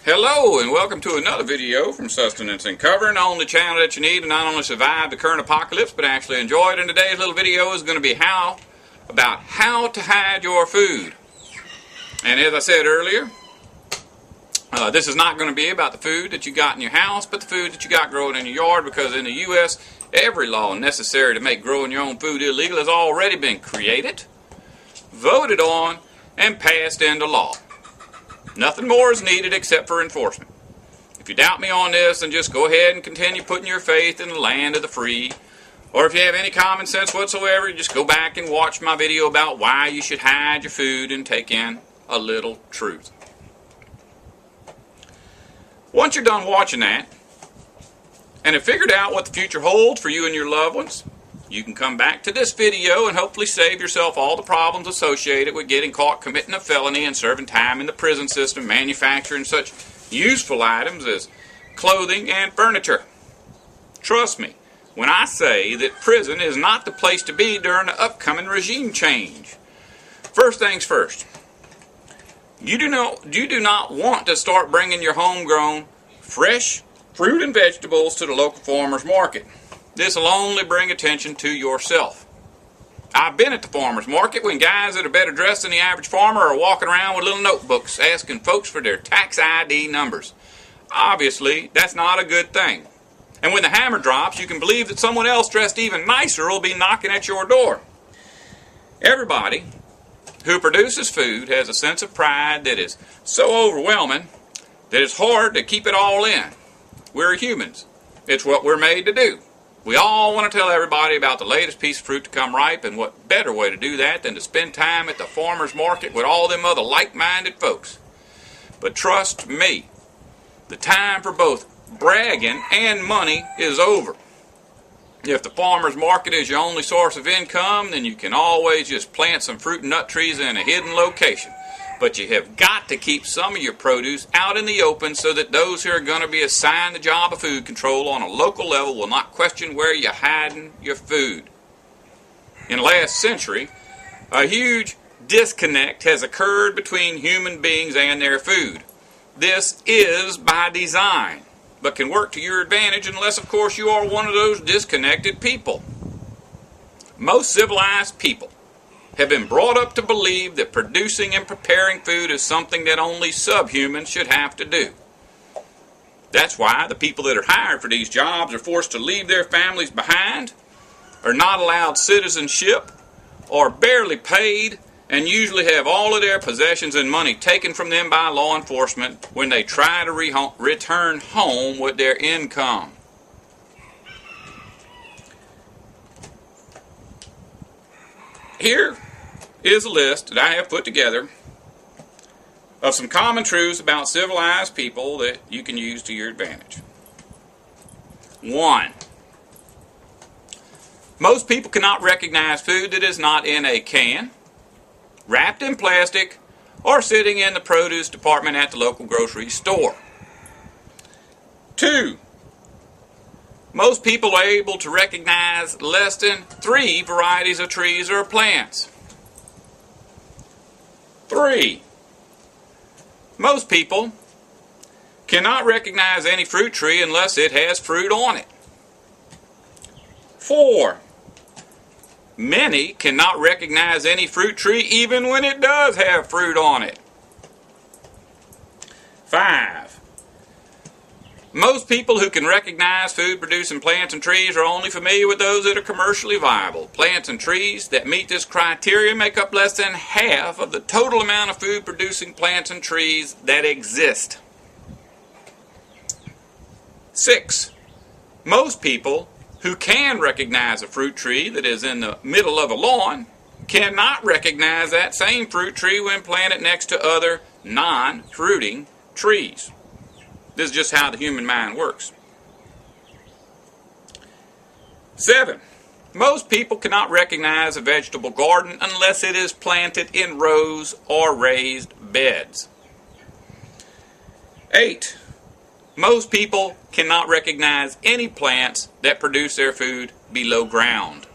Hello and welcome to another video from Sustenance and Covering on the channel that you need to not only survive the current apocalypse but actually enjoy it. And today's little video is going to be about how to hide your food. And as I said earlier, this is not going to be about the food that you got in your house, but the food that you got growing in your yard, because in the U.S. every law necessary to make growing your own food illegal has already been created, voted on, and passed into law. Nothing more is needed except for enforcement. If you doubt me on this, then just go ahead and continue putting your faith in the land of the free. Or if you have any common sense whatsoever, just go back and watch my video about why you should hide your food and take in a little truth. Once you're done watching that, and have figured out what the future holds for you and your loved ones, you can come back to this video and hopefully save yourself all the problems associated with getting caught committing a felony and serving time in the prison system, manufacturing such useful items as clothing and furniture. Trust me when I say that prison is not the place to be during the upcoming regime change. First things first, you do not want to start bringing your homegrown, fresh fruit and vegetables to the local farmer's market. This will only bring attention to yourself. I've been at the farmer's market when guys that are better dressed than the average farmer are walking around with little notebooks asking folks for their tax ID numbers. Obviously, that's not a good thing. And when the hammer drops, you can believe that someone else dressed even nicer will be knocking at your door. Everybody who produces food has a sense of pride that is so overwhelming that it's hard to keep it all in. We're humans. It's what we're made to do. We all want to tell everybody about the latest piece of fruit to come ripe, and what better way to do that than to spend time at the farmer's market with all them other like-minded folks. But trust me, the time for both bragging and money is over. If the farmer's market is your only source of income, then you can always just plant some fruit and nut trees in a hidden location. But you have got to keep some of your produce out in the open so that those who are going to be assigned the job of food control on a local level will not question where you're hiding your food. In the last century, a huge disconnect has occurred between human beings and their food. This is by design, but can work to your advantage unless, of course, you are one of those disconnected people. Most civilized people have been brought up to believe that producing and preparing food is something that only subhumans should have to do. That's why the people that are hired for these jobs are forced to leave their families behind, are not allowed citizenship, are barely paid, and usually have all of their possessions and money taken from them by law enforcement when they try to return home with their income. Here is a list that I have put together of some common truths about civilized people that you can use to your advantage. 1. Most people cannot recognize food that is not in a can, wrapped in plastic, or sitting in the produce department at the local grocery store. 2. Most people are able to recognize less than 3 varieties of trees or plants. 3. Most people cannot recognize any fruit tree unless it has fruit on it. 4. Many cannot recognize any fruit tree even when it does have fruit on it. 5. Most people who can recognize food-producing plants and trees are only familiar with those that are commercially viable. Plants and trees that meet this criteria make up less than half of the total amount of food-producing plants and trees that exist. 6. Most people who can recognize a fruit tree that is in the middle of a lawn cannot recognize that same fruit tree when planted next to other non-fruiting trees. This is just how the human mind works. 7. Most people cannot recognize a vegetable garden unless it is planted in rows or raised beds. 8. Most people cannot recognize any plants that produce their food below ground.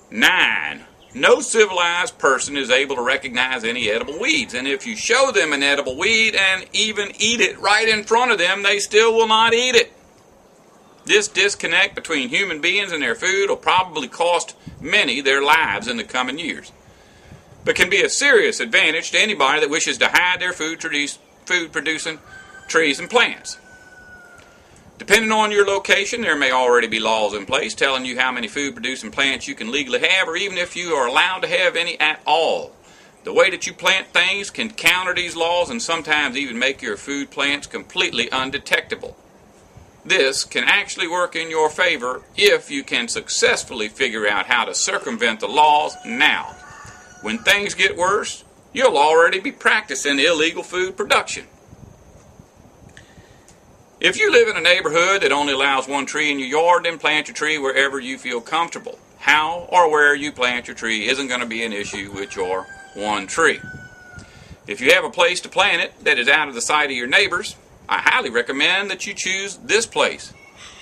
9. No civilized person is able to recognize any edible weeds, and if you show them an edible weed and even eat it right in front of them, they still will not eat it. This disconnect between human beings and their food will probably cost many their lives in the coming years, but can be a serious advantage to anybody that wishes to hide their food-producing trees and plants. Depending on your location, there may already be laws in place telling you how many food-producing plants you can legally have, or even if you are allowed to have any at all. The way that you plant things can counter these laws and sometimes even make your food plants completely undetectable. This can actually work in your favor if you can successfully figure out how to circumvent the laws now. When things get worse, you'll already be practicing illegal food production. If you live in a neighborhood that only allows one tree in your yard, then plant your tree wherever you feel comfortable. How or where you plant your tree isn't going to be an issue with your one tree. If you have a place to plant it that is out of the sight of your neighbors, I highly recommend that you choose this place.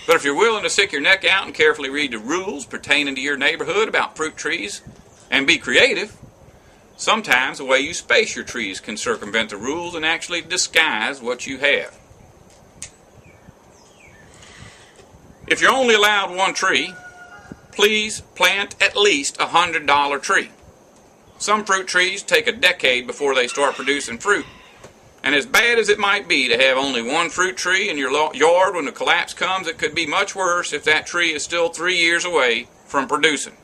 But if you're willing to stick your neck out and carefully read the rules pertaining to your neighborhood about fruit trees and be creative, sometimes the way you space your trees can circumvent the rules and actually disguise what you have. If you're only allowed one tree, please plant at least a $100 tree. Some fruit trees take a decade before they start producing fruit. And as bad as it might be to have only one fruit tree in your yard when the collapse comes, it could be much worse if that tree is still 3 years away from producing.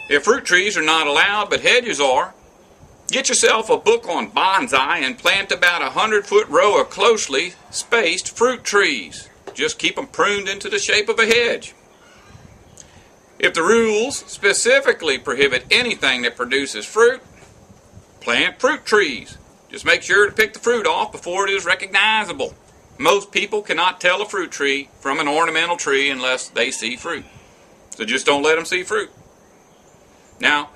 If fruit trees are not allowed but hedges are, get yourself a book on bonsai and plant about a 100-foot row of closely spaced fruit trees. Just keep them pruned into the shape of a hedge. If the rules specifically prohibit anything that produces fruit, plant fruit trees. Just make sure to pick the fruit off before it is recognizable. Most people cannot tell a fruit tree from an ornamental tree unless they see fruit. So just don't let them see fruit. Now,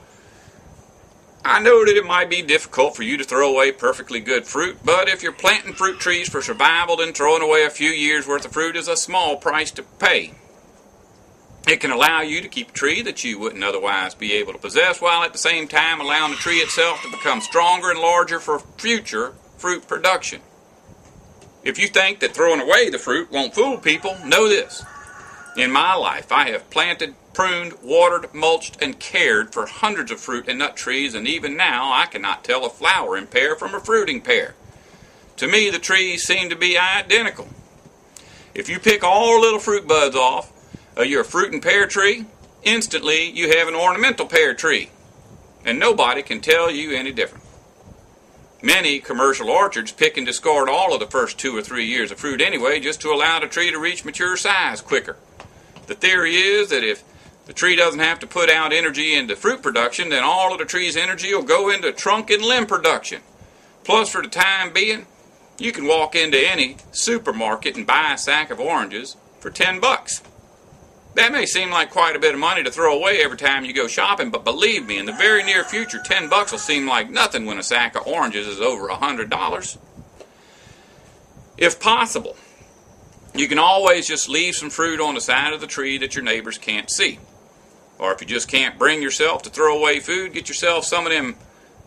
I know that it might be difficult for you to throw away perfectly good fruit, but if you're planting fruit trees for survival, then throwing away a few years' worth of fruit is a small price to pay. It can allow you to keep a tree that you wouldn't otherwise be able to possess, while at the same time allowing the tree itself to become stronger and larger for future fruit production. If you think that throwing away the fruit won't fool people, know this. In my life, I have planted, pruned, watered, mulched, and cared for hundreds of fruit and nut trees, and even now I cannot tell a flowering pear from a fruiting pear. To me, the trees seem to be identical. If you pick all little fruit buds off of your fruit and pear tree, instantly you have an ornamental pear tree, and nobody can tell you any different. Many commercial orchards pick and discard all of the first 2 or 3 years of fruit anyway, just to allow the tree to reach mature size quicker. The theory is that if the tree doesn't have to put out energy into fruit production, then all of the tree's energy will go into trunk and limb production. Plus, for the time being, you can walk into any supermarket and buy a sack of oranges for $10. That may seem like quite a bit of money to throw away every time you go shopping, but believe me, in the very near future, $10 will seem like nothing when a sack of oranges is over $100. If possible, you can always just leave some fruit on the side of the tree that your neighbors can't see. Or if you just can't bring yourself to throw away food, get yourself some of them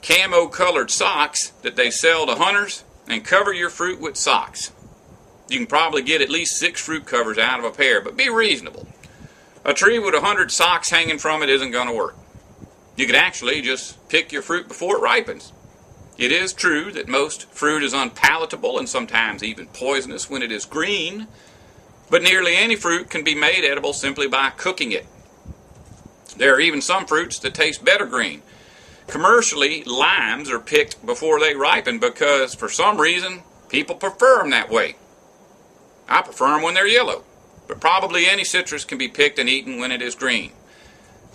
camo-colored socks that they sell to hunters and cover your fruit with socks. You can probably get at least 6 fruit covers out of a pair, but be reasonable. A tree with 100 socks hanging from it isn't going to work. You could actually just pick your fruit before it ripens. It is true that most fruit is unpalatable and sometimes even poisonous when it is green, but nearly any fruit can be made edible simply by cooking it. There are even some fruits that taste better green. Commercially, limes are picked before they ripen because, for some reason, people prefer them that way. I prefer them when they're yellow, but probably any citrus can be picked and eaten when it is green.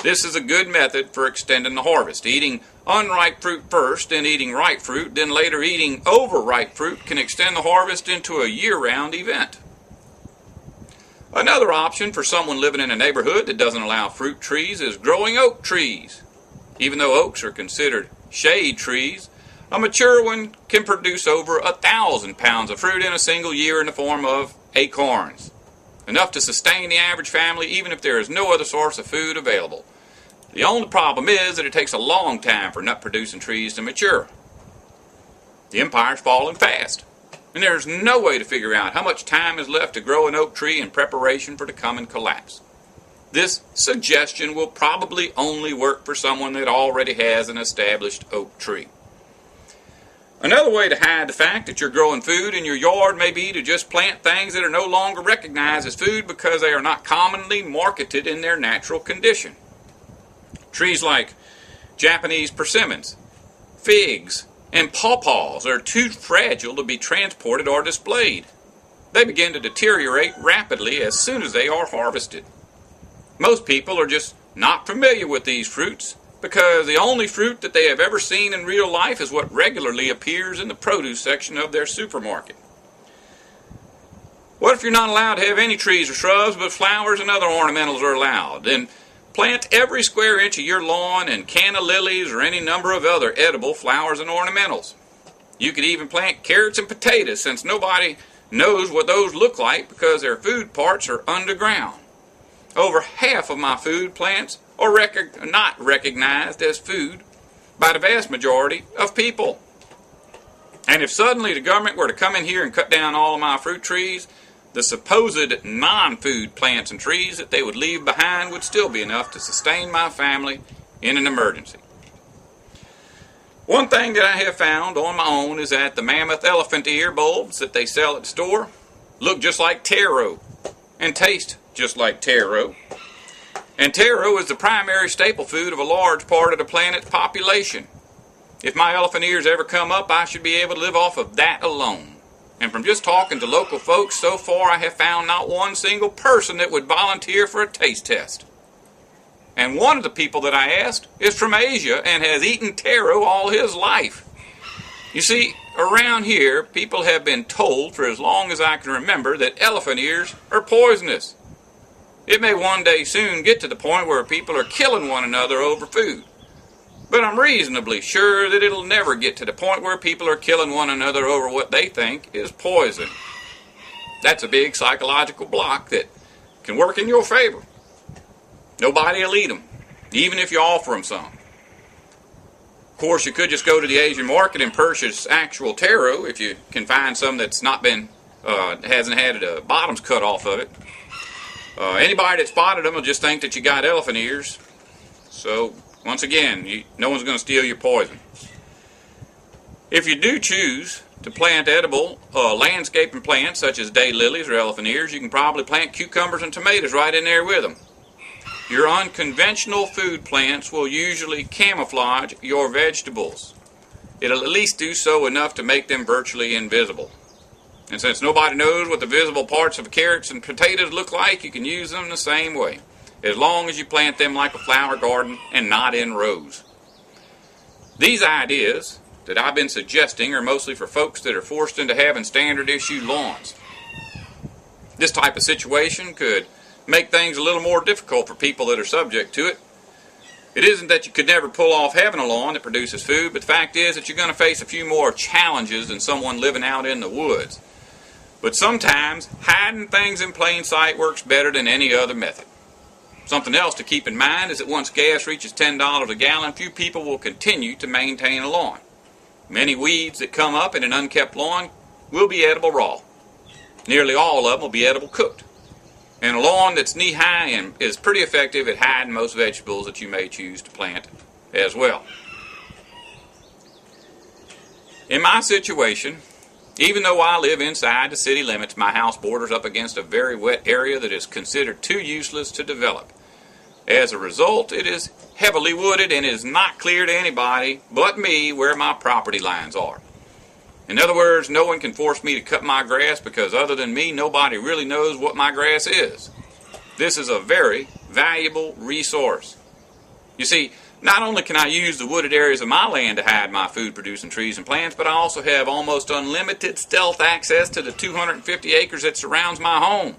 This is a good method for extending the harvest. Eating unripe fruit first, then eating ripe fruit, then later eating overripe fruit can extend the harvest into a year-round event. Another option for someone living in a neighborhood that doesn't allow fruit trees is growing oak trees. Even though oaks are considered shade trees, a mature one can produce over 1,000 pounds of fruit in a single year in the form of acorns. Enough to sustain the average family even if there is no other source of food available. The only problem is that it takes a long time for nut-producing trees to mature. The empire's falling fast, and there's no way to figure out how much time is left to grow an oak tree in preparation for the coming collapse. This suggestion will probably only work for someone that already has an established oak tree. Another way to hide the fact that you're growing food in your yard may be to just plant things that are no longer recognized as food because they are not commonly marketed in their natural condition. Trees like Japanese persimmons, figs, and pawpaws are too fragile to be transported or displayed. They begin to deteriorate rapidly as soon as they are harvested. Most people are just not familiar with these fruits because the only fruit that they have ever seen in real life is what regularly appears in the produce section of their supermarket. What if you're not allowed to have any trees or shrubs, but flowers and other ornamentals are allowed? Then plant every square inch of your lawn and canna lilies or any number of other edible flowers and ornamentals. You could even plant carrots and potatoes, since nobody knows what those look like because their food parts are underground. Over half of my food plants are not recognized as food by the vast majority of people. And if suddenly the government were to come in here and cut down all of my fruit trees, the supposed non-food plants and trees that they would leave behind would still be enough to sustain my family in an emergency. One thing that I have found on my own is that the Mammoth elephant ear bulbs that they sell at the store look just like taro and taste just like taro. And taro is the primary staple food of a large part of the planet's population. If my elephant ears ever come up, I should be able to live off of that alone. And from just talking to local folks so far, I have found not one single person that would volunteer for a taste test. And one of the people that I asked is from Asia and has eaten taro all his life. You see, around here, people have been told for as long as I can remember that elephant ears are poisonous. It may one day soon get to the point where people are killing one another over food. But I'm reasonably sure that it'll never get to the point where people are killing one another over what they think is poison. That's a big psychological block that can work in your favor. Nobody will eat them, even if you offer them some. Of course, you could just go to the Asian market and purchase actual taro if you can find some that's not been, hasn't had the bottoms cut off of it. Anybody that spotted them will just think that you got elephant ears. So, once again, no one's going to steal your poison. If you do choose to plant edible landscaping plants such as daylilies or elephant ears, you can probably plant cucumbers and tomatoes right in there with them. Your unconventional food plants will usually camouflage your vegetables. It'll at least do so enough to make them virtually invisible. And since nobody knows what the visible parts of carrots and potatoes look like, you can use them the same way, as long as you plant them like a flower garden and not in rows. These ideas that I've been suggesting are mostly for folks that are forced into having standard issue lawns. This type of situation could make things a little more difficult for people that are subject to it. It isn't that you could never pull off having a lawn that produces food, but the fact is that you're going to face a few more challenges than someone living out in the woods. But sometimes hiding things in plain sight works better than any other method. Something else to keep in mind is that once gas reaches $10 a gallon, few people will continue to maintain a lawn. Many weeds that come up in an unkept lawn will be edible raw. Nearly all of them will be edible cooked. And a lawn that's knee-high and is pretty effective at hiding most vegetables that you may choose to plant as well. In my situation, even though I live inside the city limits, my house borders up against a very wet area that is considered too useless to develop. As a result, it is heavily wooded and is not clear to anybody but me where my property lines are. In other words, no one can force me to cut my grass because other than me, nobody really knows what my grass is. This is a very valuable resource. You see, not only can I use the wooded areas of my land to hide my food-producing trees and plants, but I also have almost unlimited stealth access to the 250 acres that surrounds my home.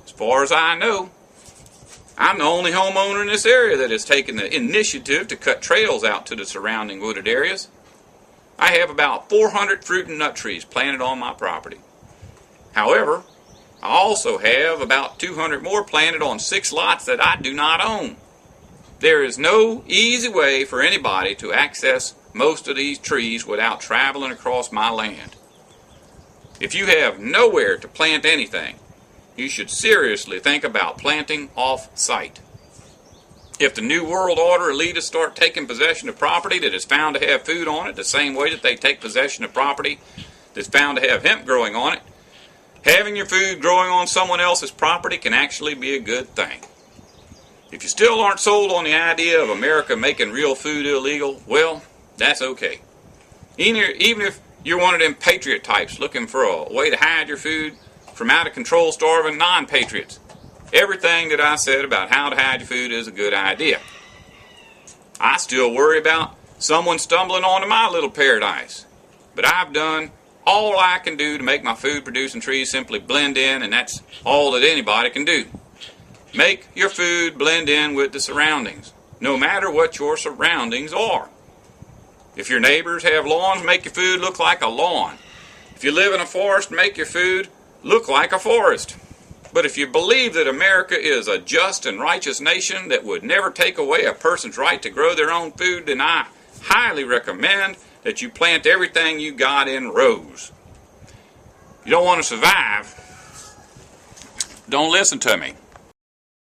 As far as I know, I'm the only homeowner in this area that has taken the initiative to cut trails out to the surrounding wooded areas. I have about 400 fruit and nut trees planted on my property. However, I also have about 200 more planted on 6 lots that I do not own. There is no easy way for anybody to access most of these trees without traveling across my land. If you have nowhere to plant anything, you should seriously think about planting off-site. If the New World Order elitists start taking possession of property that is found to have food on it the same way that they take possession of property that's found to have hemp growing on it, having your food growing on someone else's property can actually be a good thing. If you still aren't sold on the idea of America making real food illegal, well, that's okay. Even if you're one of them patriot types looking for a way to hide your food from out-of-control starving non-patriots, everything that I said about how to hide your food is a good idea. I still worry about someone stumbling onto my little paradise, but I've done all I can do to make my food-producing trees simply blend in, and that's all that anybody can do. Make your food blend in with the surroundings, no matter what your surroundings are. If your neighbors have lawns, make your food look like a lawn. If you live in a forest, make your food look like a forest. But if you believe that America is a just and righteous nation that would never take away a person's right to grow their own food, then I highly recommend that you plant everything you got in rows. You don't want to survive, don't listen to me.